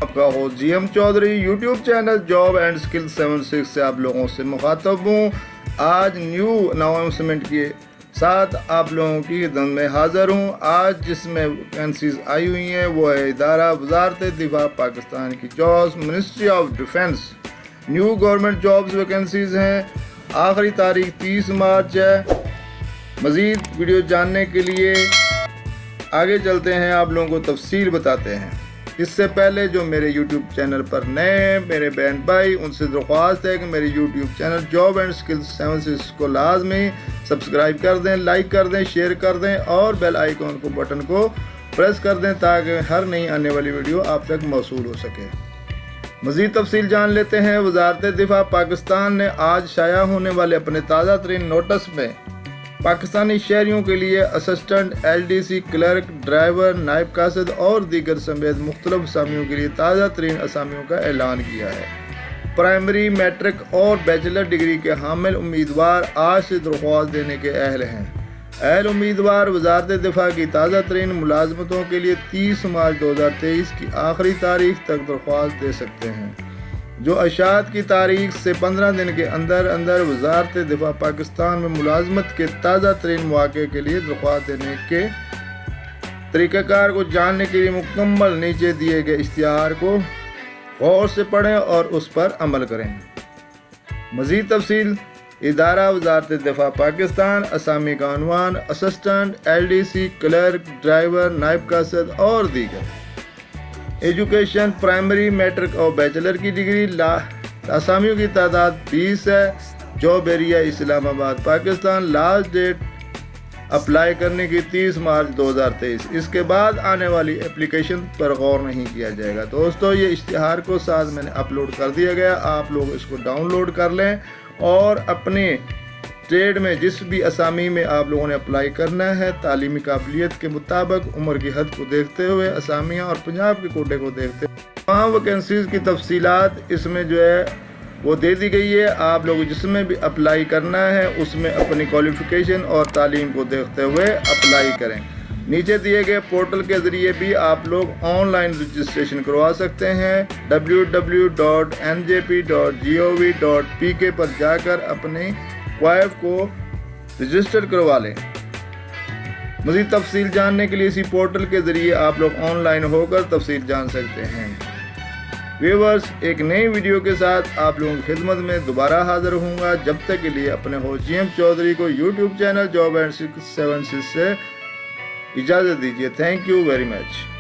آپ کا ہو G M Chaudhry YouTube channel job and skill 76 سے آپ لوگوں سے مخاطب ہوں۔ آج نیو اناؤنسمنٹ کے ساتھ آپ لوگوں کی خدمت میں حاضر ہوں۔ آج جس میں ویکینسیز آئی ہوئی ہیں وہ ہے ادارہ وزارت دفاع پاکستان کی jobs, ministry of defence, new government jobs vacancies ہیں۔ آخری تاریخ 30 مارچ ہے۔ مزید ویڈیو جاننے کے لیے آگے چلتے ہیں، آپ لوگوں کو تفصیل بتاتے ہیں۔ اس سے پہلے جو میرے یوٹیوب چینل پر نئے ہیں میرے بہن بھائی، ان سے درخواست ہے کہ میرے YouTube channel job and skill 76 کو لازمی سبسکرائب کر دیں، لائک کر دیں، شیئر کر دیں اور بیل آئیکن کو بٹن کو پریس کر دیں تاکہ ہر نئی آنے والی ویڈیو آپ تک موصول ہو سکے۔ مزید تفصیل جان لیتے ہیں۔ وزارت دفاع پاکستان نے آج شائع ہونے والے اپنے تازہ ترین نوٹس میں پاکستانی شہریوں کے لیے اسسٹنٹ، LDC کلرک، ڈرائیور، نائب قاصد اور دیگر سمیت مختلف اسامیوں کے لیے تازہ ترین اسامیوں کا اعلان کیا ہے۔ پرائمری، میٹرک اور بیچلر ڈگری کے حامل امیدوار آج سے درخواست دینے کے اہل ہیں۔ اہل امیدوار وزارت دفاع کی تازہ ترین ملازمتوں کے لیے 30 مارچ 2023 کی آخری تاریخ تک درخواست دے سکتے ہیں۔ جو اشاعت کی تاریخ سے 15 دن کے اندر وزارت دفاع پاکستان میں ملازمت کے تازہ ترین مواقع کے لیے درخواست دینے کے طریقہ کار کو جاننے کے لیے مکمل نیچے دیے گئے اشتہار کو غور سے پڑھیں اور اس پر عمل کریں۔ مزید تفصیل۔ ادارہ وزارت دفاع پاکستان، اسامی کا عنوان اسسٹنٹ، LDC کلرک، ڈرائیور، نائب قاصد اور دیگر۔ ایجوکیشن، پرائمری، میٹرک اور بیچلر کی ڈگری۔ اسامیوں کی تعداد 20 ہے۔ جاب ایریا اسلام آباد پاکستان۔ لاسٹ ڈیٹ اپلائی کرنے کی 30 مارچ 2023۔ اس کے بعد آنے والی اپلیکیشن پر غور نہیں کیا جائے گا۔ دوستو یہ اشتہار کو ساتھ میں نے اپلوڈ کر دیا گیا، آپ لوگ اس کو ڈاؤن لوڈ کر لیں اور اپنے ٹریڈ میں جس بھی اسامی میں آپ لوگوں نے اپلائی کرنا ہے تعلیمی قابلیت کے مطابق عمر کی حد کو دیکھتے ہوئے اسامیاں اور پنجاب کے کوٹے کو دیکھتے ہوئے تمام ویکینسیز کی تفصیلات اس میں جو ہے وہ دے دی گئی ہے۔ آپ لوگ جس میں بھی اپلائی کرنا ہے اس میں اپنی کوالیفیکیشن اور تعلیم کو دیکھتے ہوئے اپلائی کریں۔ نیچے دیے گئے پورٹل کے ذریعے بھی آپ لوگ آن لائن رجسٹریشن کروا سکتے ہیں۔ www.njp.gov.pk پر جا کر اپنے وائف کو رجسٹر کروا لیں۔ مزید تفصیل جاننے کے لیے اسی پورٹل کے ذریعے آپ لوگ آن لائن ہو کر تفصیل جان سکتے ہیں۔ ویورز، ایک نئی ویڈیو کے ساتھ آپ لوگوں کی خدمت میں دوبارہ حاضر ہوں گا۔ جب تک کے لیے اپنے ہو جی ایم چودھری کو یوٹیوب چینل جاب اینڈ 76 سے اجازت دیجیے۔ Thank you very much.